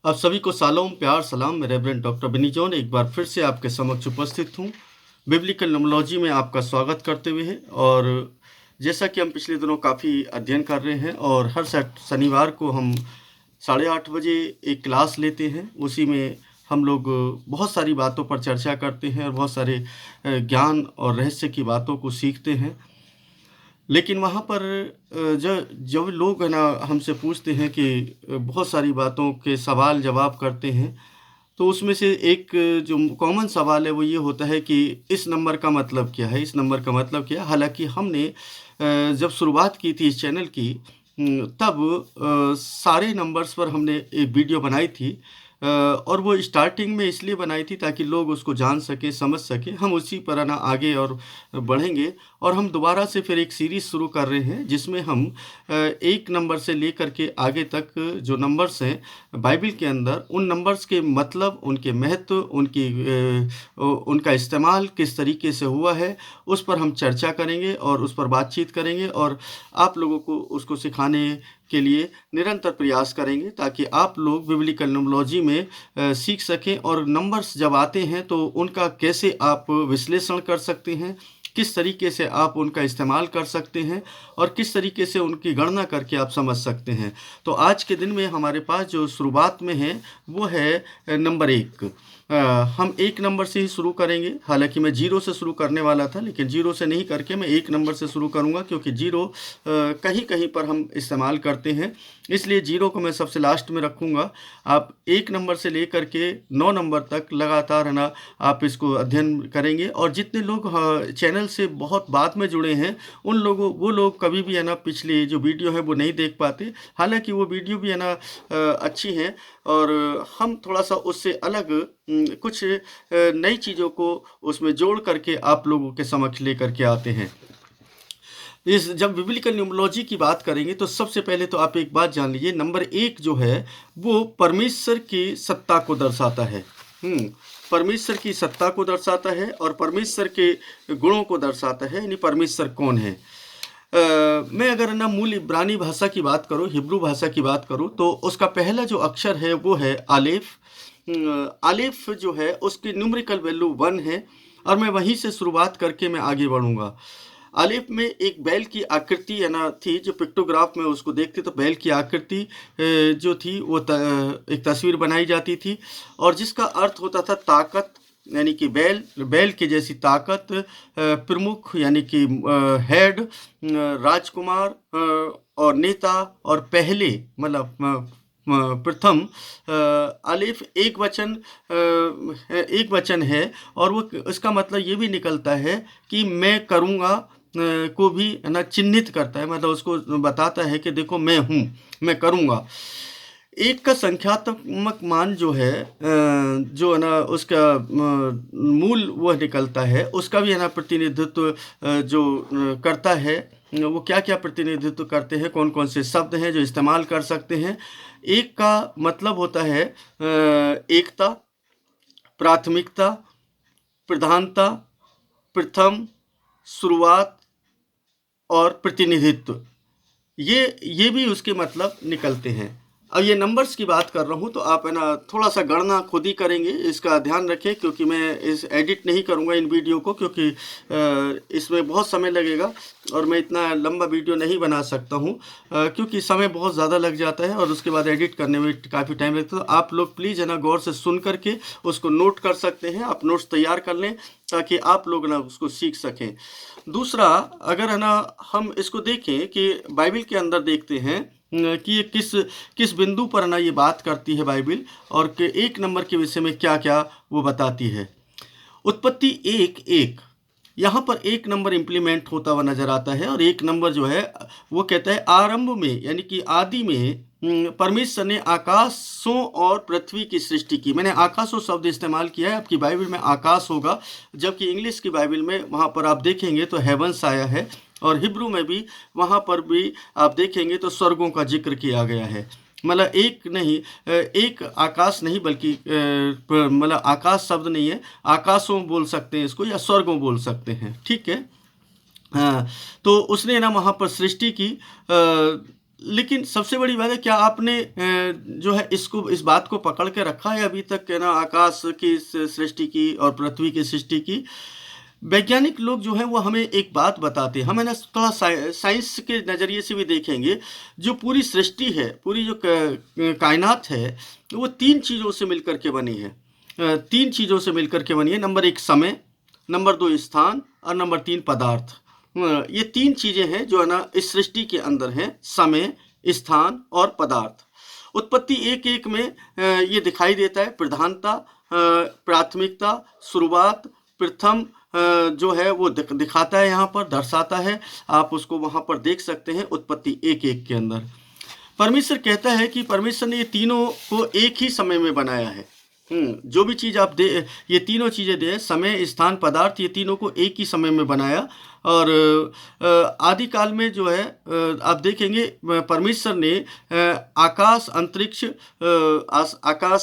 आप सभी को सालों प्यार सलाम। मैं रेवरेंड डॉक्टर बिनी जॉन एक बार फिर से आपके समक्ष उपस्थित हूँ बिब्लिकल नोमोलॉजी में आपका स्वागत करते हुए। और जैसा कि हम पिछले दिनों काफ़ी अध्ययन कर रहे हैं और हर शनिवार को हम 8:30 बजे एक क्लास लेते हैं। उसी में हम लोग बहुत सारी बातों पर चर्चा करते हैं और बहुत सारे ज्ञान और रहस्य की बातों को सीखते हैं। लेकिन वहाँ पर जब जब लोग है ना हमसे पूछते हैं कि बहुत सारी बातों के सवाल जवाब करते हैं, तो उसमें से एक जो कॉमन सवाल है वो ये होता है कि इस नंबर का मतलब क्या है, इस नंबर का मतलब क्या है। हालांकि हमने जब शुरुआत की थी इस चैनल की, तब सारे नंबर्स पर हमने एक वीडियो बनाई थी। और वो स्टार्टिंग में इसलिए बनाई थी ताकि लोग उसको जान सकें, समझ सकें। हम उसी पर ना आगे और बढ़ेंगे और हम दोबारा से फिर एक सीरीज़ शुरू कर रहे हैं जिसमें हम एक नंबर से लेकर के आगे तक जो नंबर्स हैं बाइबल के अंदर, उन नंबर्स के मतलब, उनके महत्व, उनका इस्तेमाल किस तरीके से हुआ है, उस पर हम चर्चा करेंगे और उस पर बातचीत करेंगे और आप लोगों को उसको सिखाने के लिए निरंतर प्रयास करेंगे ताकि आप लोग बिब्लिकल नोमोलॉजी में सीख सकें। और नंबर्स जब आते हैं तो उनका कैसे आप विश्लेषण कर सकते हैं, किस तरीके से आप उनका इस्तेमाल कर सकते हैं और किस तरीके से उनकी गणना करके आप समझ सकते हैं। तो आज के दिन में हमारे पास जो शुरुआत में है वो है नंबर 1। हम एक नंबर से ही शुरू करेंगे। हालांकि मैं 0 से शुरू करने वाला था, लेकिन 0 से नहीं करके मैं एक नंबर से शुरू करूंगा क्योंकि 0 कहीं कहीं पर हम इस्तेमाल करते हैं, इसलिए 0 को मैं सबसे लास्ट में रखूंगा। आप एक नंबर से लेकर के 9 नंबर तक लगातार है ना आप इसको अध्ययन करेंगे। और जितने लोग चैनल से बहुत बाद में जुड़े हैं वो लोग कभी भी है ना पिछली जो वीडियो है वो नहीं देख पाते। हालांकि वो वीडियो भी है ना अच्छी हैं और हम थोड़ा सा उससे अलग कुछ नई चीज़ों को उसमें जोड़ करके आप लोगों के समक्ष लेकर के आते हैं। जब बिब्लिकल न्यूमरोलॉजी की बात करेंगे तो सबसे पहले तो आप एक बात जान लीजिए, नंबर 1 जो है वो परमेश्वर की सत्ता को दर्शाता है। परमेश्वर की सत्ता को दर्शाता है और परमेश्वर के गुणों को दर्शाता है, यानी परमेश्वर कौन है। मैं अगर ना मूल इब्रानी भाषा की बात करूं, हिब्रू भाषा की बात करूं, तो उसका पहला जो अक्षर है वो है आलेफ। आलेफ जो है उसकी न्यूमेरिकल वैल्यू 1 है और मैं वहीं से शुरुआत करके मैं आगे बढ़ूंगा। आलेफ में एक बैल की आकृति है ना थी, जो पिक्टोग्राफ में उसको देखते तो बैल की आकृति जो थी वो एक तस्वीर बनाई जाती थी और जिसका अर्थ होता था ताकत, यानी कि बैल की जैसी ताकत, प्रमुख यानी कि हेड, राजकुमार और नेता और पहले मतलब प्रथम। अलिफ एक वचन है और वो इसका मतलब ये भी निकलता है कि मैं करूँगा को भी है ना चिन्हित करता है, मतलब उसको बताता है कि देखो मैं हूँ, मैं करूँगा। एक का संख्यात्मक मान जो है जो है ना उसका मूल वह निकलता है, उसका भी है ना प्रतिनिधित्व जो करता है। वो क्या क्या प्रतिनिधित्व करते हैं, कौन कौन से शब्द हैं जो इस्तेमाल कर सकते हैं। एक का मतलब होता है एकता, प्राथमिकता, प्रधानता, प्रथम, शुरुआत और प्रतिनिधित्व। ये भी उसके मतलब निकलते हैं। अब ये नंबर्स की बात कर रहा हूँ तो आप है ना थोड़ा सा गणना खुद ही करेंगे, इसका ध्यान रखें, क्योंकि मैं इस एडिट नहीं करूँगा इन वीडियो को, क्योंकि इसमें बहुत समय लगेगा और मैं इतना लंबा वीडियो नहीं बना सकता हूँ क्योंकि समय बहुत ज़्यादा लग जाता है और उसके बाद एडिट करने में काफ़ी टाइम लगता है। तो आप लोग प्लीज़ है ना गौर से सुन करके उसको नोट कर सकते हैं, आप नोट्स तैयार कर लें ताकि आप लोग ना उसको सीख सकें। दूसरा, अगर है ना हम इसको देखें कि बाइबल के अंदर देखते हैं कि ये किस बिंदु पर ना ये बात करती है बाइबल और कि एक नंबर के विषय में क्या क्या वो बताती है। उत्पत्ति 1:1 यहाँ पर एक नंबर इम्प्लीमेंट होता हुआ नजर आता है और एक नंबर जो है वो कहता है आरंभ में, यानी कि आदि में परमेश्वर ने आकाशों और पृथ्वी की सृष्टि की। मैंने आकाशों शब्द इस्तेमाल किया है, आपकी बाइबल में आकाश होगा, जबकि इंग्लिश की बाइबल में वहाँ पर आप देखेंगे तो हेवंस आया है और हिब्रू में भी वहाँ पर भी आप देखेंगे तो स्वर्गों का जिक्र किया गया है। मतलब एक नहीं, एक आकाश नहीं, बल्कि मतलब आकाश शब्द नहीं है, आकाशों बोल सकते हैं इसको या स्वर्गों बोल सकते हैं, ठीक है। हाँ, तो उसने ना वहाँ पर सृष्टि की। लेकिन सबसे बड़ी बात है, क्या आपने जो है इस बात को पकड़ के रखा है अभी तक, है ना, आकाश की सृष्टि की और पृथ्वी की सृष्टि की। वैज्ञानिक लोग जो है वो हमें एक बात बताते हैं, हमें ना थोड़ा साइंस के नज़रिए से भी देखेंगे। जो पूरी सृष्टि है, पूरी जो कायनात है, वो तीन चीज़ों से मिलकर के बनी है। तीन चीज़ों से मिलकर के बनी है। नंबर एक समय, नंबर दो स्थान, और नंबर तीन पदार्थ। ये तीन चीज़ें हैं जो है ना इस सृष्टि के अंदर हैं, समय, स्थान और पदार्थ। उत्पत्ति एक एक में ये दिखाई देता है, प्रधानता, प्राथमिकता, शुरुआत, प्रथम जो है वो दिखाता है, यहाँ पर दर्शाता है। आप उसको वहाँ पर देख सकते हैं उत्पत्ति एक एक के अंदर। परमेश्वर कहता है कि परमेश्वर ने ये तीनों को एक ही समय में बनाया है। जो भी चीज़ आप ये तीनों चीज़ें दे, समय, स्थान, पदार्थ, ये तीनों को एक ही समय में बनाया। और आदि काल में जो है आप देखेंगे परमेश्वर ने आकाश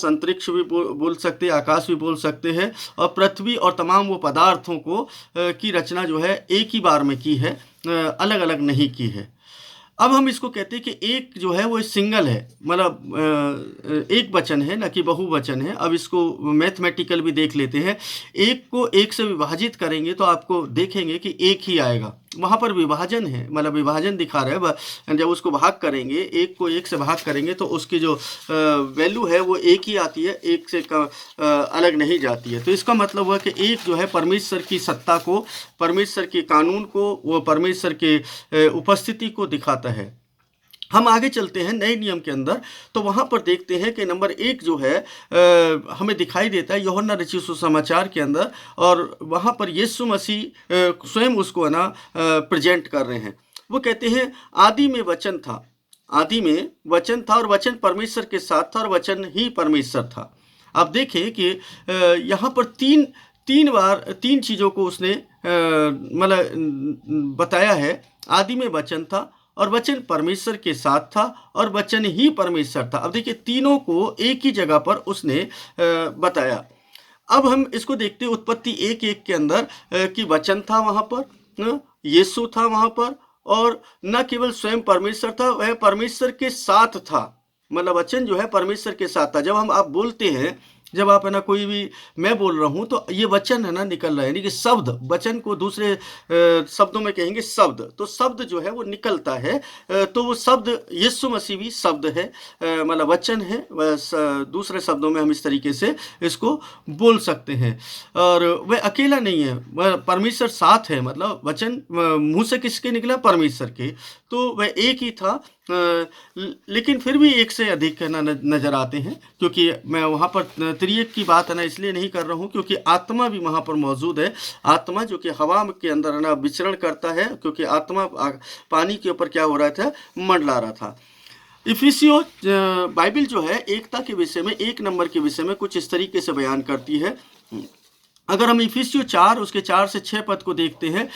अंतरिक्ष भी बोल सकते हैं, आकाश भी बोल सकते हैं, और पृथ्वी और तमाम वो पदार्थों को की रचना जो है एक ही बार में की है, अलग अलग नहीं की है। अब हम इसको कहते हैं कि एक जो है वो सिंगल है, मतलब एक वचन है, ना कि बहुवचन है। अब इसको मैथमेटिकल भी देख लेते हैं। एक को एक से विभाजित करेंगे तो आपको देखेंगे कि एक ही आएगा। वहाँ पर विभाजन है, मतलब विभाजन दिखा रहा है। जब उसको भाग करेंगे, एक को एक से भाग करेंगे, तो उसकी जो वैल्यू है वो एक ही आती है, एक से अलग नहीं जाती है। तो इसका मतलब हुआ कि एक जो है परमेश्वर की सत्ता को, परमेश्वर के कानून को, वो परमेश्वर के उपस्थिति को दिखाता है। हम आगे चलते हैं नए नियम के अंदर, तो वहाँ पर देखते हैं कि नंबर एक जो है हमें दिखाई देता है यूहन्ना रचित सुसमाचार के अंदर, और वहाँ पर यीशु मसीह स्वयं उसको है ना प्रेजेंट कर रहे हैं। वो कहते हैं आदि में वचन था, आदि में वचन था, और वचन परमेश्वर के साथ था, और वचन ही परमेश्वर था। आप देखें कि यहाँ पर तीन बार तीन चीज़ों को उसने मतलब बताया है। आदि में वचन था, और वचन परमेश्वर के साथ था, और वचन ही परमेश्वर था। अब देखिए तीनों को एक ही जगह पर उसने बताया। अब हम इसको देखते हैं उत्पत्ति एक एक के अंदर कि वचन था वहाँ पर, यीशु था वहाँ पर, और न केवल स्वयं परमेश्वर था, वह परमेश्वर के साथ था। मतलब वचन जो है परमेश्वर के साथ था। जब आप बोलते हैं, जब आप है ना कोई भी, मैं बोल रहा हूँ तो ये वचन है ना निकल रहा है, यानी कि शब्द, वचन को दूसरे शब्दों में कहेंगे शब्द, तो शब्द जो है वो निकलता है। तो वो शब्द यीशु मसीह भी शब्द है, मतलब वचन है। दूसरे शब्दों में हम इस तरीके से इसको बोल सकते हैं। और वह अकेला नहीं है, वह परमेश्वर साथ है, मतलब वचन मुँह से किसके निकला? परमेश्वर के। तो वह एक ही था, लेकिन फिर भी एक से अधिक नजर आते हैं, क्योंकि मैं वहाँ पर त्रिएक की बात है ना इसलिए नहीं कर रहा हूँ क्योंकि आत्मा भी वहाँ पर मौजूद है। आत्मा जो कि हवा के अंदर है ना विचरण करता है, क्योंकि आत्मा पानी के ऊपर क्या हो रहा था? मंडला रहा था। इफिसियो बाइबल जो है एकता के विषय में, एक नंबर के विषय में कुछ इस तरीके से बयान करती है। अगर हम इफिसियो 4 उसके 4 से 6 पद को देखते हैं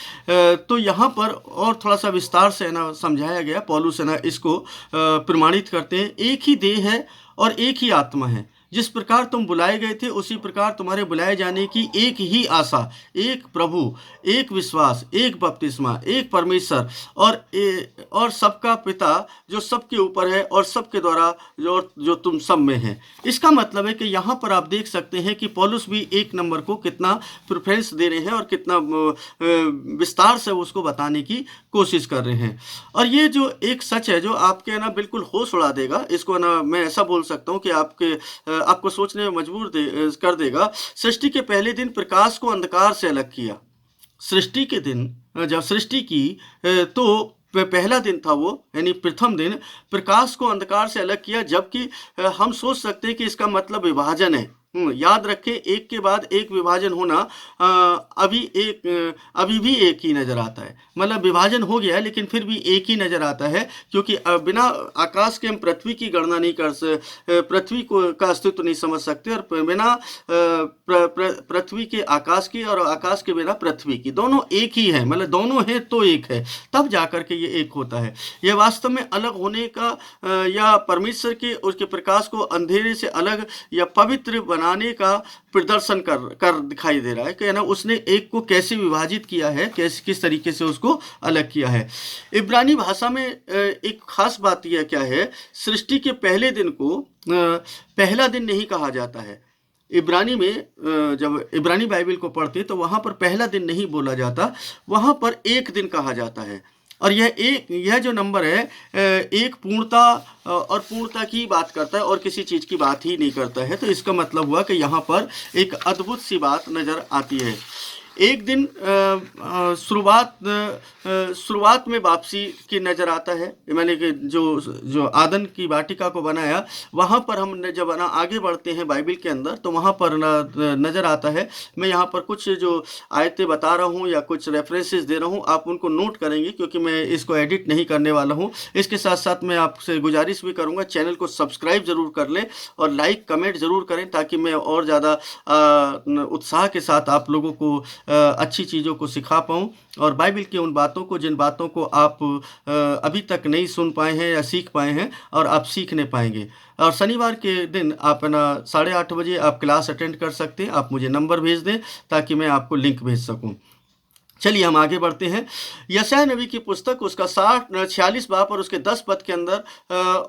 तो यहाँ पर और थोड़ा सा विस्तार से है ना समझाया गया। पौलुस है ना इसको प्रमाणित करते हैं। एक ही देह है और एक ही आत्मा है, जिस प्रकार तुम बुलाए गए थे उसी प्रकार तुम्हारे बुलाए जाने की एक ही आशा, एक प्रभु, एक विश्वास, एक बपतिस्मा, एक परमेश्वर और सबका पिता जो सबके ऊपर है और सबके द्वारा जो तुम सब में है। इसका मतलब है कि यहाँ पर आप देख सकते हैं कि पौलुस भी एक नंबर को कितना प्रेफरेंस दे रहे हैं और कितना विस्तार से उसको बताने की कोशिश कर रहे हैं। और ये जो एक सच है जो आपके ना बिल्कुल होश उड़ा देगा, इसको ना मैं ऐसा बोल सकता हूँ कि आपको सोचने में मजबूर कर देगा। सृष्टि के पहले दिन प्रकाश को अंधकार से अलग किया। सृष्टि के दिन जब सृष्टि की तो पहला दिन था वो, यानी प्रथम दिन प्रकाश को अंधकार से अलग किया। जबकि हम सोच सकते हैं कि इसका मतलब विभाजन है। याद रखें, एक के बाद एक विभाजन होना अभी भी एक ही नजर आता है। मतलब विभाजन हो गया है लेकिन फिर भी एक ही नजर आता है, क्योंकि बिना आकाश के हम पृथ्वी की गणना नहीं कर सकते, पृथ्वी का अस्तित्व नहीं समझ सकते, और बिना पृथ्वी के आकाश की और आकाश के बिना पृथ्वी की, दोनों एक ही है। मतलब दोनों हैं तो एक है, तब जाकर के ये एक होता है। यह वास्तव में अलग होने का या परमेश्वर के उसके प्रकाश को अंधेरे से अलग या पवित्र बनाने का प्रदर्शन कर दिखाई दे रहा है कि है ना उसने एक को कैसे विभाजित किया है, किस तरीके से उसको अलग किया है। इब्रानी भाषा में एक खास बात यह क्या है, सृष्टि के पहले दिन को पहला दिन नहीं कहा जाता है। इब्रानी में जब इब्रानी बाइबल को पढ़ते तो वहाँ पर पहला दिन नहीं बोला जाता, वहाँ पर एक दिन कहा जाता है। और यह जो नंबर है एक पूर्णता और पूर्णता की बात करता है और किसी चीज़ की बात ही नहीं करता है। तो इसका मतलब हुआ कि यहाँ पर एक अद्भुत सी बात नज़र आती है। एक दिन शुरुआत में वापसी की नज़र आता है, मैंने कि जो आदन की वाटिका को बनाया वहाँ पर हम जब ना आगे बढ़ते हैं बाइबल के अंदर तो वहाँ पर नज़र आता है। मैं यहाँ पर कुछ जो आयतें बता रहा हूँ या कुछ रेफरेंसेस दे रहा हूँ, आप उनको नोट करेंगे क्योंकि मैं इसको एडिट नहीं करने वाला हूँ। इसके साथ साथ मैं आपसे गुजारिश भी करूँगा चैनल को सब्सक्राइब ज़रूर कर लें और लाइक कमेंट ज़रूर करें ताकि मैं और ज़्यादा उत्साह के साथ आप लोगों को अच्छी चीज़ों को सिखा पाऊँ और बाइबल की उन बातों को, जिन बातों को आप अभी तक नहीं सुन पाए हैं या सीख पाए हैं, और आप सीखने पाएंगे। और शनिवार के दिन आप ना 8:30 बजे आप क्लास अटेंड कर सकते हैं। आप मुझे नंबर भेज दें ताकि मैं आपको लिंक भेज सकूं। चलिए हम आगे बढ़ते हैं। यशायाह नबी की पुस्तक उसका 46 बाब और उसके 10 पद के अंदर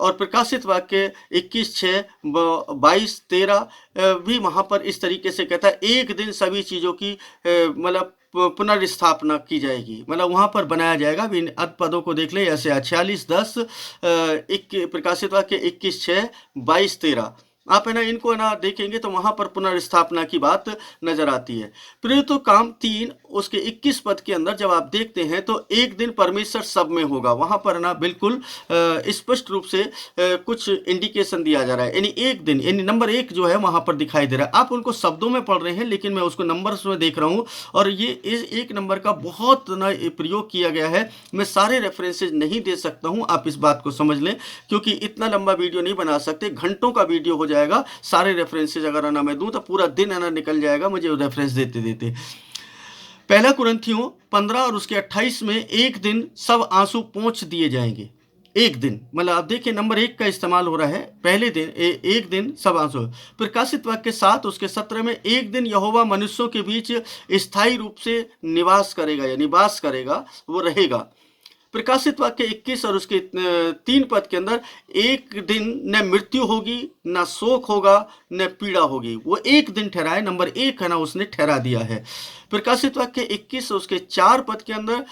और प्रकाशित वाक्य 21:6, 22:13 भी वहाँ पर इस तरीके से कहता है, एक दिन सभी चीज़ों की मतलब पुनर्स्थापना की जाएगी, मतलब वहाँ पर बनाया जाएगा। इन अद पदों को देख ले, यशायाह 46:10, प्रकाशित वाक्य 21:6, 22:13। आप है ना इनको है ना देखेंगे तो वहाँ पर पुनर्स्थापना की बात नजर आती है। प्रेरितों काम 3 उसके 21 पद के अंदर जब आप देखते हैं तो एक दिन परमेश्वर सब में होगा, वहाँ पर ना बिल्कुल स्पष्ट रूप से कुछ इंडिकेशन दिया जा रहा है। यानी एक दिन, यानी नंबर 1 जो है वहाँ पर दिखाई दे रहा है। आप उनको शब्दों में पढ़ रहे हैं लेकिन मैं उसको नंबर्स में देख रहा हूँ और ये इस एक नंबर का बहुत ना प्रयोग किया गया है। मैं सारे रेफरेंसेज नहीं दे सकता हूँ, आप इस बात को समझ लें, क्योंकि इतना लंबा वीडियो नहीं बना सकते, घंटों का वीडियो हो जाएगा। सारे रेफरेंसेज अगर ना मैं दूं तो पूरा दिन है ना निकल जाएगा मुझे रेफरेंस देते देते। पहला कुरिन्थियों 15 और उसके 28 में एक दिन सब आंसू पोंछ दिए जाएंगे। एक दिन, मतलब आप देखिए नंबर 1 का इस्तेमाल हो रहा है, पहले दिन एक दिन सब आंसू। प्रकाशित वाक्य 7 उसके 17 में एक दिन यहोवा मनुष्यों के बीच स्थायी रूप से निवास करेगा या निवास करेगा, वो रहेगा। प्रकाशित वाक्य 21 और उसके 3 पद के अंदर एक दिन न मृत्यु होगी, न शोक होगा, न पीड़ा होगी। वो एक दिन ठहराए, नंबर 1 है ना उसने ठहरा दिया है। प्रकाशित वाक्य 21 उसके 4 पद के अंदर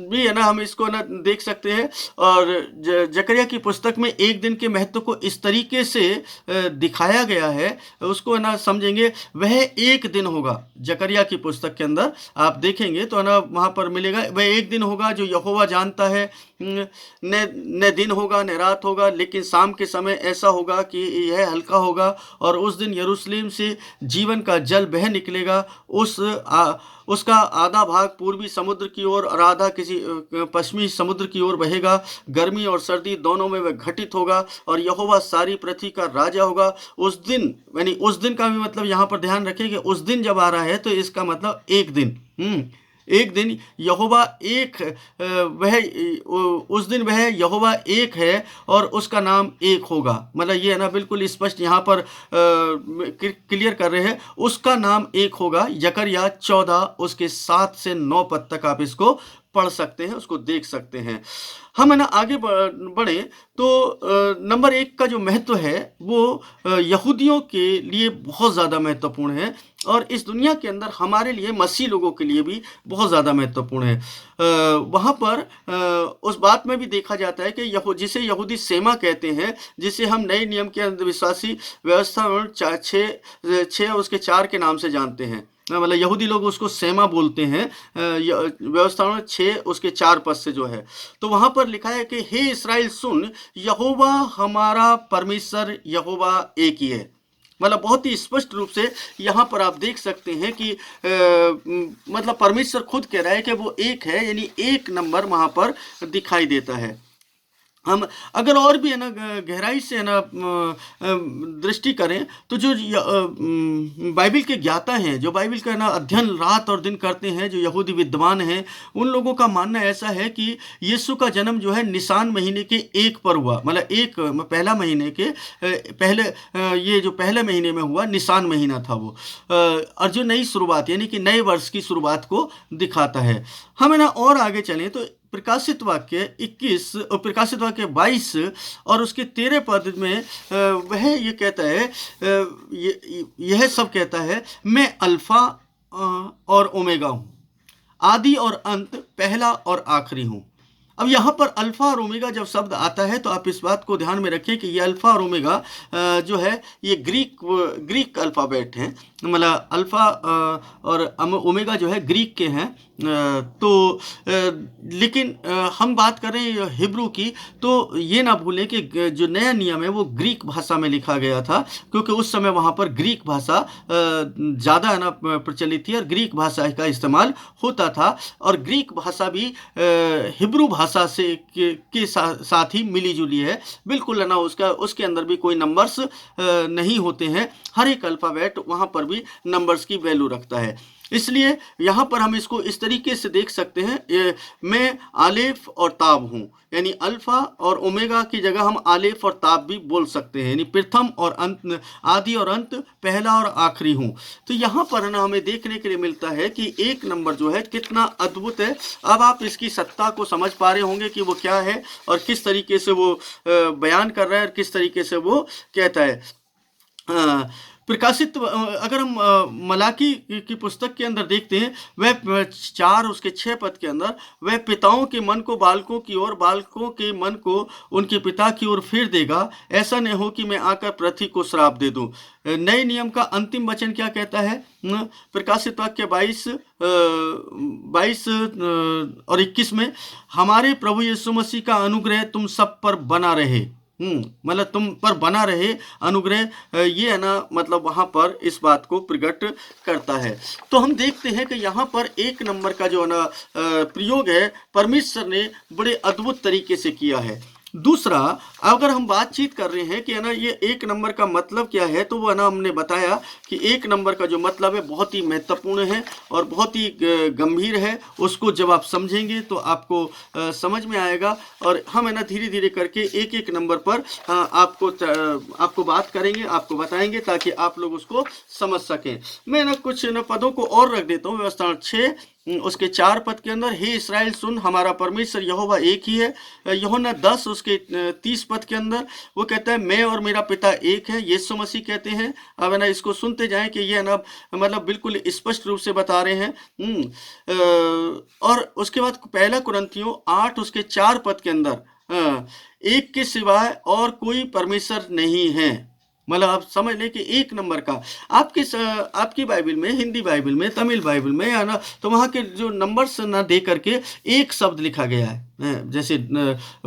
भी है ना हम इसको ना देख सकते हैं। और जकरिया की पुस्तक में एक दिन के महत्व को इस तरीके से दिखाया गया है, उसको है ना समझेंगे, वह एक दिन होगा। जकरिया की पुस्तक के अंदर आप देखेंगे तो है ना वहाँ पर मिलेगा, वह एक दिन होगा जो यहोवा जानता है, न दिन होगा न रात होगा, लेकिन शाम के समय ऐसा होगा कि यह हल्का होगा और उस दिन यरूशलेम से जीवन का जल बह निकलेगा। उसका आधा भाग पूर्वी समुद्र की ओर और आधा किसी पश्चिमी समुद्र की ओर बहेगा। गर्मी और सर्दी दोनों में वह घटित होगा और यहोवा सारी पृथ्वी का राजा होगा। उस दिन, यानी उस दिन का भी मतलब यहाँ पर ध्यान रखें कि उस दिन जब आ रहा है तो इसका मतलब एक दिन, एक दिन यहोवा एक, वह उस दिन वह यहोवा एक है और उसका नाम एक होगा। मतलब ये है ना बिल्कुल स्पष्ट यहाँ पर क्लियर कर रहे हैं, उसका नाम एक होगा। जकरिया 14 उसके 7 से 9 पद तक आप इसको पढ़ सकते हैं, उसको देख सकते हैं। हम है ना आगे बढ़े तो नंबर 1 का जो महत्व है वो यहूदियों के लिए बहुत ज़्यादा महत्वपूर्ण है और इस दुनिया के अंदर हमारे लिए, मसीह लोगों के लिए भी बहुत ज़्यादा महत्वपूर्ण है। वहाँ पर उस बात में भी देखा जाता है कि जिसे यहूदी सेमा कहते हैं, जिसे हम नए नियम के अंधविश्वासी व्यवस्था 6 उसके 4 के नाम से जानते हैं, मतलब यहूदी लोग उसको सेमा बोलते हैं, व्यवस्था 6 उसके 4 पद से जो है। तो वहाँ पर लिखा है कि हे इस्राएल सुन, यहोवा हमारा परमेश्वर यहोवा एक ही है। मतलब बहुत ही स्पष्ट रूप से यहाँ पर आप देख सकते हैं कि मतलब परमेश्वर खुद कह रहा है कि वो एक है, यानी एक नंबर वहाँ पर दिखाई देता है। हम अगर और भी है ना गहराई से है ना दृष्टि करें तो जो बाइबिल के ज्ञाता हैं, जो बाइबिल का है ना अध्ययन रात और दिन करते हैं, जो यहूदी विद्वान हैं, उन लोगों का मानना ऐसा है कि यीशु का जन्म जो है निसान महीने के 1 पर हुआ। मतलब एक पहला महीने के पहले ये जो पहले महीने में हुआ निसान महीना था वो, और जो नई शुरुआत यानी कि नए वर्ष की शुरुआत को दिखाता है। हम है ना और आगे चलें तो प्रकाशित वाक्य 21 और प्रकाशित वाक्य 22 और उसके 13 पद में वह ये कहता है, यह सब कहता है, मैं अल्फा और ओमेगा हूँ, आदि और अंत, पहला और आखिरी हूँ। अब यहाँ पर अल्फा और ओमेगा जब शब्द आता है तो आप इस बात को ध्यान में रखें कि ये अल्फा और ओमेगा जो है ये ग्रीक अल्फ़ाबेट हैं। मतलब अल्फा और ओमेगा जो है ग्रीक के हैं। तो लेकिन हम बात करें हिब्रू की तो ये ना भूलें कि जो नया नियम है वो ग्रीक भाषा में लिखा गया था, क्योंकि उस समय वहाँ पर ग्रीक भाषा ज़्यादा है ना प्रचलित थी और ग्रीक भाषा का इस्तेमाल होता था। और ग्रीक भाषा भी हिब्रू भाषा से के साथ ही मिली जुली है, बिल्कुल है ना उसके अंदर भी कोई नंबर्स नहीं होते हैं। हर एक अल्फ़ाबेट वहाँ पर भी नंबर्स की वैल्यू रखता है। इसलिए यहाँ पर हम इसको इस तरीके से देख सकते हैं, मैं आलेफ और ताब हूँ, यानी अल्फा और ओमेगा की जगह हम आलेफ और ताब भी बोल सकते हैं, यानी प्रथम और अंत, आदि और अंत, पहला और आखिरी हूँ। तो यहाँ पर ना हमें देखने के लिए मिलता है कि एक नंबर जो है कितना अद्भुत है। अब आप इसकी सत्ता को समझ पा रहे होंगे कि वो क्या है और किस तरीके से वो बयान कर रहा है और किस तरीके से वो कहता है। प्रकाशित अगर हम मलाकी की पुस्तक के अंदर देखते हैं, वह 4 उसके 6 पद के अंदर, वह पिताओं के मन को बालकों की ओर, बालकों के मन को उनके पिता की ओर फेर देगा, ऐसा न हो कि मैं आकर पृथ्वी को श्राप दे दूं। नए नियम का अंतिम वचन क्या कहता है? प्रकाशित वाक्य 22 और 21 में, हमारे प्रभु यीशु मसीह का अनुग्रह तुम सब पर बना रहे। मतलब तुम पर बना रहे अनुग्रह, ये है ना मतलब वहाँ पर इस बात को प्रकट करता है। तो हम देखते हैं कि यहाँ पर एक नंबर का जो है ना प्रयोग है परमेश्वर ने बड़े अद्भुत तरीके से किया है। दूसरा, अगर हम बातचीत कर रहे हैं कि है ना ये एक नंबर का मतलब क्या है, तो वो है ना हमने बताया कि एक नंबर का जो मतलब है बहुत ही महत्वपूर्ण है और बहुत ही गंभीर है। उसको जब आप समझेंगे तो आपको समझ में आएगा और हम है ना धीरे धीरे करके एक एक नंबर पर आपको बात करेंगे, आपको बताएंगे ताकि आप लोग उसको समझ सकें। मैं ना कुछ ना पदों को और रख देता हूँ। व्यवस्था 6 उसके 4 पद के अंदर, हे इस्राएल सुन, हमारा परमेश्वर यहोवा एक ही है। यूहन्ना 10 उसके 30 पद के अंदर वो कहता है, मैं और मेरा पिता एक है। यीशु मसीह कहते हैं। अब है ना इसको सुनते जाएं कि ये ना मतलब बिल्कुल स्पष्ट रूप से बता रहे हैं। और उसके बाद पहला कुरिन्थियों 8 उसके 4 पद के अंदर, एक के सिवाय और कोई परमेश्वर नहीं है। मतलब आप समझ लें कि एक नंबर का आपकी बाइबल में, हिंदी बाइबल में, तमिल बाइबल में है ना, तो वहाँ के जो नंबर्स ना दे करके एक शब्द लिखा गया है, जैसे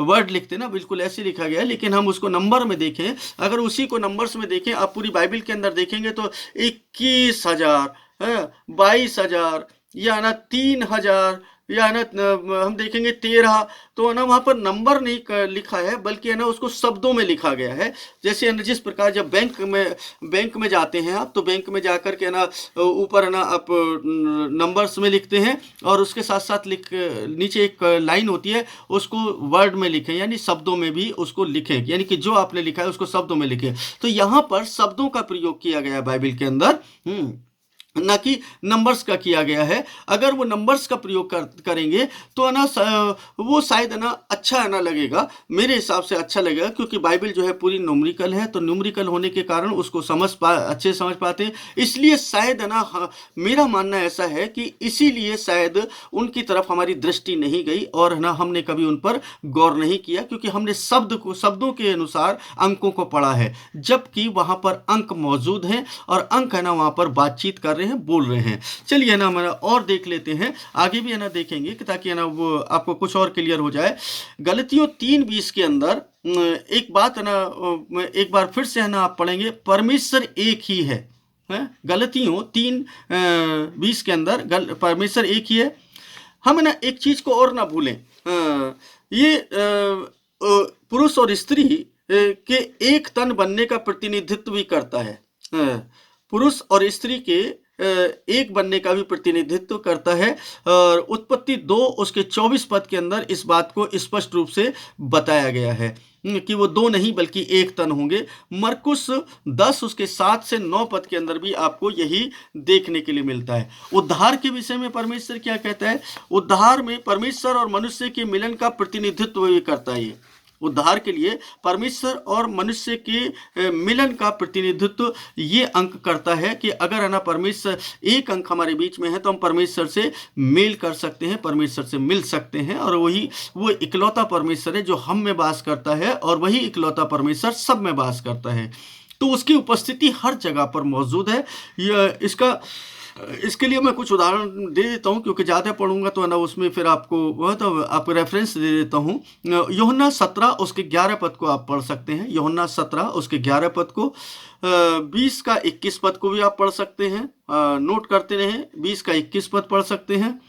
वर्ड लिखते ना बिल्कुल ऐसे लिखा गया है, लेकिन हम उसको नंबर में देखें, अगर उसी को नंबर्स में देखें, आप पूरी बाइबल के अंदर देखेंगे तो 21,000, 22,000 या ना 3,000 या ना हम देखेंगे 13, तो ना वहाँ पर नंबर नहीं लिखा है बल्कि है ना उसको शब्दों में लिखा गया है। जैसे जिस प्रकार जब बैंक में जाते हैं आप, तो बैंक में जाकर के ना ऊपर है ना आप नंबर्स में लिखते हैं और उसके साथ साथ नीचे एक लाइन होती है, उसको वर्ड में लिखें, यानी शब्दों में भी उसको लिखें, यानी कि जो आपने लिखा है उसको शब्दों में लिखें। तो यहाँ पर शब्दों का प्रयोग किया गया बाइबल के अंदर, ना कि नंबर्स का किया गया है। अगर वो नंबर्स का प्रयोग करेंगे तो ना वो शायद ना अच्छा ना लगेगा, मेरे हिसाब से अच्छा लगेगा, क्योंकि बाइबल जो है पूरी न्यूमेरिकल है, तो न्यूमेरिकल होने के कारण उसको अच्छे समझ पाते हैं। इसलिए शायद ना मेरा मानना ऐसा है कि इसीलिए शायद उनकी तरफ हमारी दृष्टि नहीं गई और ना हमने कभी उन पर गौर नहीं किया, क्योंकि हमने शब्दों के अनुसार अंकों को पढ़ा है, जबकि वहाँ पर अंक मौजूद हैं और अंक है ना वहाँ पर बातचीत कर रहे हैं, बोल रहे हैं। चलिए ना हमारा और देख लेते हैं, आगे भी है ना देखेंगे कि ताकि है ना वो आपको कुछ और क्लियर हो जाए। गलतियों 3:20 के अंदर एक बात है ना, एक बार फिर से है ना आप पढ़ेंगे, परमेश्वर एक ही है। गलतियों 3:20 के अंदर परमेश्वर एक ही है। हम ना एक चीज को और ना भूलें, ये पुरुष और स्त्री के एक तन बनने का प्रतिनिधित्व भी करता है। पुरुष और स्त्री के एक बनने का भी प्रतिनिधित्व करता है। और उत्पत्ति 2 उसके 24 पद के अंदर इस बात को स्पष्ट रूप से बताया गया है कि वो 2 नहीं बल्कि एक तन होंगे। मरकुस 10 उसके 7 से 9 पद के अंदर भी आपको यही देखने के लिए मिलता है। उद्धार के विषय में परमेश्वर क्या कहता है? उद्धार में परमेश्वर और मनुष्य के मिलन का प्रतिनिधित्व भी करता है। उद्धार के लिए परमेश्वर और मनुष्य के मिलन का प्रतिनिधित्व ये अंक करता है कि अगर है ना परमेश्वर एक अंक हमारे बीच में है तो हम परमेश्वर से मेल कर सकते हैं, परमेश्वर से मिल सकते हैं। और वही वो इकलौता परमेश्वर है जो हम में वास करता है, और वही इकलौता परमेश्वर सब में वास करता है। तो उसकी उपस्थिति हर जगह पर मौजूद है। इसके लिए मैं कुछ उदाहरण दे देता हूँ, क्योंकि ज़्यादा पढ़ूंगा तो है ना उसमें फिर आपको रेफरेंस दे देता हूँ। यूहन्ना 17 उसके 11 पद को आप पढ़ सकते हैं। यूहन्ना 17 उसके 11 पद को, 20 का 21 पद को भी आप पढ़ सकते हैं। नोट करते रहें, 20 का 21 पद पढ़ सकते हैं।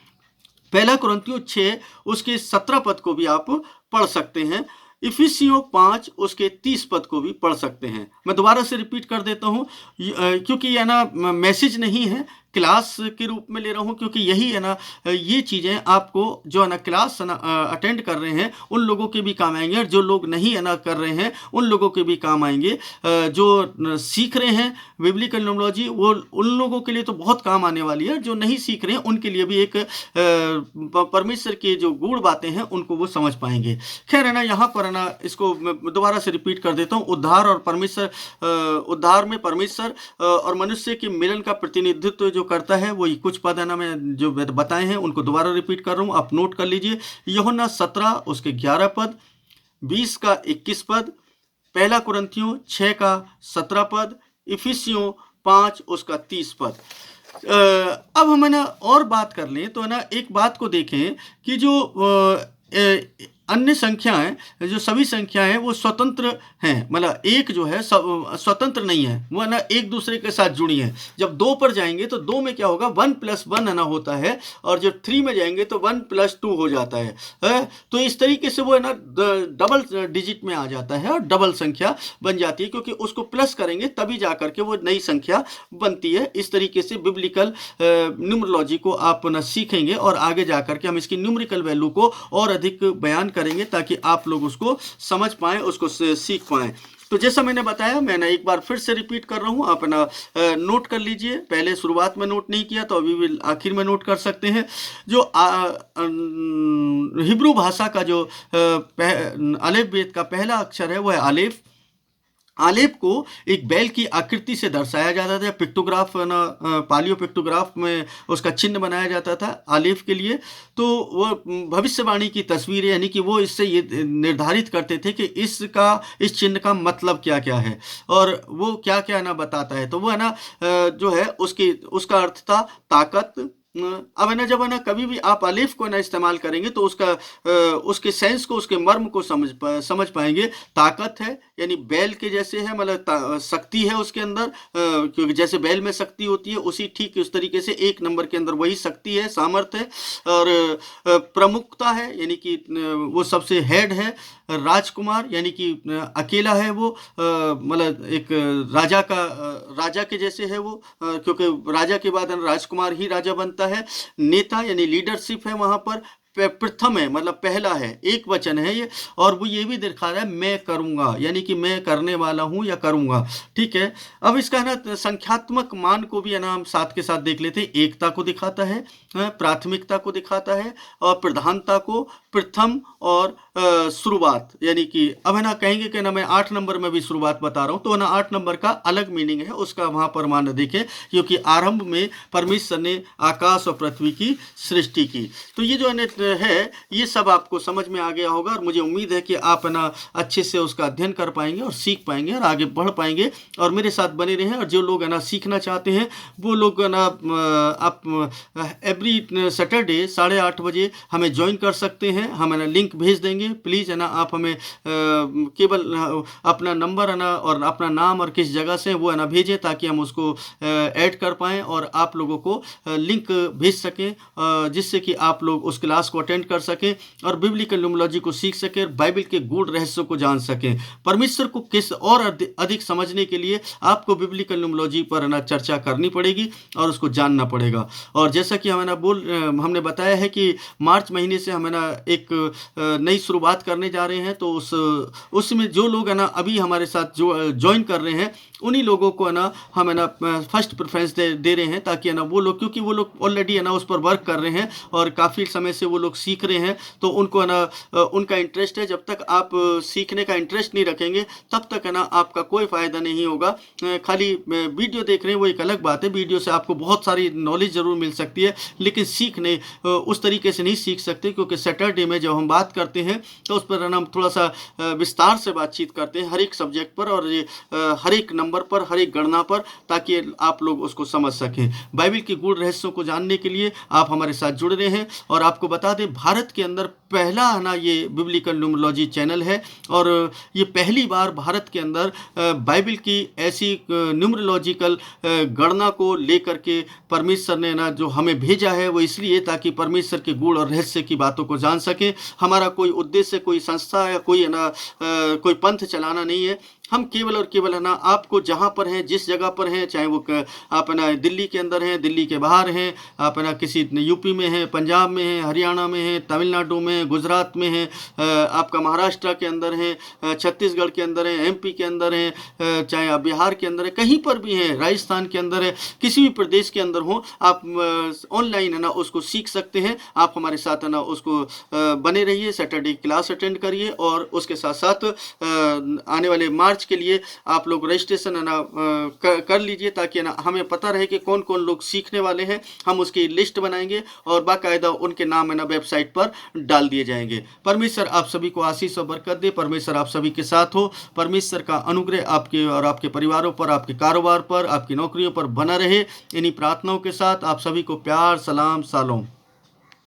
पहला कुरिन्थियों 6 उसके 17 पद को भी आप पढ़ सकते हैं। इफिसियों 5 उसके 30 पद को भी पढ़ सकते हैं। मैं दोबारा से रिपीट कर देता हूँ, क्योंकि ये ना मैसेज नहीं है, क्लास के रूप में ले रहा हूँ, क्योंकि यही है ना ये चीज़ें आपको जो है ना क्लास अटेंड कर रहे हैं उन लोगों के भी काम आएंगे, और जो लोग नहीं है ना कर रहे हैं उन लोगों के भी काम आएंगे। जो सीख रहे हैं बिब्लिकल नॉलेज वो उन लोगों के लिए तो बहुत काम आने वाली है, जो नहीं सीख रहे हैं उनके लिए भी एक परमेश्वर की जो गूढ़ बातें हैं उनको वो समझ पाएंगे। खैर है ना, यहाँ पर है ना इसको दोबारा से रिपीट कर देता हूँ। उद्धार में परमेश्वर और मनुष्य के मिलन का प्रतिनिधित्व जो करता है, वो कुछ पद है ना मैं जो बताए हैं उनको दोबारा रिपीट कर रहा हूँ, आप नोट कर लीजिए। यूहन्ना 17 उसके 11 पद, 20 का 21 पद, पहला कुरिन्थियों 6 का 17 पद, इफिसियों 5 उसका 30 पद। अब हम है ना और बात कर लें तो है ना एक बात को देखें कि जो अन्य संख्याएं, जो सभी संख्याएं वो स्वतंत्र हैं, मतलब एक जो है स्वतंत्र नहीं है, वो है ना एक दूसरे के साथ जुड़ी है। जब 2 पर जाएंगे तो 2 में क्या होगा, 1 + 1 है ना होता है, और जब 3 में जाएंगे तो 1 + 2 हो जाता है। तो इस तरीके से वो है ना डबल डिजिट में आ जाता है और डबल संख्या बन जाती है, क्योंकि उसको प्लस करेंगे तभी जा करके वो नई संख्या बनती है। इस तरीके से बिब्लिकल न्यूमरोलॉजी को आप ना सीखेंगे और आगे जा करके हम इसकी न्यूमेरिकल वैल्यू को और अधिक बयान करेंगे ताकि आप लोग उसको समझ पाएं, उसको सीख पाएं। तो जैसा मैंने बताया, मैं ना एक बार फिर से रिपीट कर रहा हूँ, आप ना नोट कर लीजिए। पहले शुरुआत में नोट नहीं किया तो अभी भी आखिर में नोट कर सकते हैं। जो हिब्रू भाषा का जो अलेफ बेत का पहला अक्षर है वो है अलेफ। आलेफ को एक बैल की आकृति से दर्शाया जाता था। पिक्टोग्राफ ना पालियो पिक्टोग्राफ में उसका चिन्ह बनाया जाता था आलेफ के लिए। तो वो भविष्यवाणी की तस्वीर, यानी कि वो इससे ये निर्धारित करते थे कि इस चिन्ह का मतलब क्या क्या है और वो क्या क्या ना बताता है। तो वो है ना जो है उसका अर्थ था ताकत। अब है ना जब है ना कभी भी आप अलीफ को ना इस्तेमाल करेंगे तो उसके सेंस को, उसके मर्म को समझ पाएंगे। ताकत है यानी बैल के जैसे है, मतलब शक्ति है उसके अंदर, क्योंकि जैसे बैल में शक्ति होती है उसी ठीक उस तरीके से 1 नंबर के अंदर वही शक्ति है, सामर्थ्य है। और प्रमुखता है यानी कि वो सबसे हेड है। राजकुमार यानी कि अकेला है वो, मतलब एक राजा के जैसे है वो, क्योंकि राजा के बाद राजकुमार ही राजा बनता है। नेता यानी लीडरशिप है वहां पर। प्रथम है मतलब पहला है, एक वचन है ये। और वो ये भी दिखा रहा है मैं करूंगा, यानी कि मैं करने वाला हूं या करूंगा। ठीक है, अब इसका ना संख्यात्मक मान को भी है ना हम साथ के साथ देख लेते हैं। एकता को दिखाता है, प्राथमिकता को दिखाता है, और प्रधानता को, प्रथम और शुरुआत। यानी कि अब है ना कहेंगे कि ना मैं 8 नंबर में भी शुरुआत बता रहा हूं, तो ना 8 नंबर का अलग मीनिंग है, उसका वहां पर मान देखें, क्योंकि आरंभ में परमेश्वर ने आकाश और पृथ्वी की सृष्टि की। तो ये जो है ये सब आपको समझ में आ गया होगा, और मुझे उम्मीद है कि आप ना अच्छे से उसका अध्ययन कर पाएंगे और सीख पाएंगे और आगे बढ़ पाएंगे, और मेरे साथ बने रहें। और जो लोग है ना सीखना चाहते हैं वो लोग ना आप एवरी सैटरडे 8:30 बजे हमें ज्वाइन कर सकते हैं। हम है ना लिंक भेज देंगे, कीजिए प्लीज़, है ना। आप हमें केवल अपना नंबर, है ना, और अपना नाम और किस जगह से वो, है ना, भेजें, ताकि हम उसको ऐड कर पाएँ और आप लोगों को लिंक भेज सकें, जिससे कि आप लोग उस क्लास को अटेंड कर सकें और बिब्लिकल न्यूमरोलॉजी को सीख सकें और बाइबल के गूढ़ रहस्यों को जान सकें। परमेश्वर को किस और अधिक समझने के लिए आपको बिब्लिकल न्यूमरोलॉजी पर, है ना, चर्चा करनी पड़ेगी और उसको जानना पड़ेगा। और जैसा कि हमें ना हमने बताया है कि मार्च महीने से हम, है ना, एक नई शुरुआत करने जा रहे हैं। तो उसमें जो लोग, है ना, अभी हमारे साथ जो ज्वाइन कर रहे हैं, उन्हीं लोगों को, है ना, हम, है ना, फर्स्ट प्रेफरेंस दे रहे हैं, ताकि, है ना, वो लोग, क्योंकि वो लोग ऑलरेडी, है ना, उस पर वर्क कर रहे हैं और काफ़ी समय से वो लोग सीख रहे हैं, तो उनको, है ना, उनका इंटरेस्ट है। जब तक आप सीखने का इंटरेस्ट नहीं रखेंगे तब तक, है ना, आपका कोई फ़ायदा नहीं होगा। खाली वीडियो देख रहे हैं वो एक अलग बात है, वीडियो से आपको बहुत सारी नॉलेज ज़रूर मिल सकती है, लेकिन सीखने उस तरीके से नहीं सीख सकते, क्योंकि सैटरडे में जब हम बात करते हैं तो उस पर, है ना, हम थोड़ा सा विस्तार से बातचीत करते हैं हर एक सब्जेक्ट पर और हर एक नंबर पर, हर एक गणना पर, ताकि आप लोग उसको समझ सकें। बाइबल के गूढ़ रहस्यों को जानने के लिए आप हमारे साथ जुड़ रहे हैं। और आपको बता दें, भारत के अंदर पहला, है ना, ये बिब्लिकल न्यूमरोलॉजी चैनल है और ये पहली बार भारत के अंदर बाइबल की ऐसी न्यूमरोलॉजिकल गणना को लेकर के परमेश्वर ने, ना, जो हमें भेजा है, वो इसलिए ताकि परमेश्वर के गूढ़ और रहस्य की बातों को जान सकें। हमारा कोई उद्देश्य, कोई संस्था या कोई, है ना, कोई पंथ चलाना नहीं है। हम केवल और केवल, है ना, आपको जहाँ पर हैं, जिस जगह पर हैं, चाहे वो आप, है ना, दिल्ली के अंदर हैं, दिल्ली के बाहर हैं, आप, है ना, किसी यूपी में हैं, पंजाब में हैं, हरियाणा में हैं, तमिलनाडु में, गुजरात में हैं, आपका महाराष्ट्र के अंदर हैं, छत्तीसगढ़ के अंदर हैं, एमपी के अंदर हैं, चाहे आप बिहार के अंदर है, कहीं पर भी हैं, राजस्थान के अंदर है, किसी भी प्रदेश के अंदर हो, आप ऑनलाइन, है ना, उसको सीख सकते हैं। आप हमारे साथ, है ना, उसको बने रहिए, सैटरडे क्लास अटेंड करिए और उसके साथ साथ आने वाले मार्च के लिए आप लोग रजिस्ट्रेशन, है ना, कर लीजिए, ताकि, है ना, हमें पता रहे कि कौन कौन लोग सीखने वाले हैं। हम उसकी लिस्ट बनाएंगे और बाकायदा उनके नाम, है ना, वेबसाइट पर डाल दिए जाएंगे। परमेश्वर आप सभी को आशीष और बरकत दे। परमेश्वर आप सभी के साथ हो। परमेश्वर का अनुग्रह आपके और आपके परिवारों पर, आपके कारोबार पर, आपकी नौकरियों पर बना रहे। इन्हीं प्रार्थनाओं के साथ आप सभी को प्यार, सलाम, शालोम।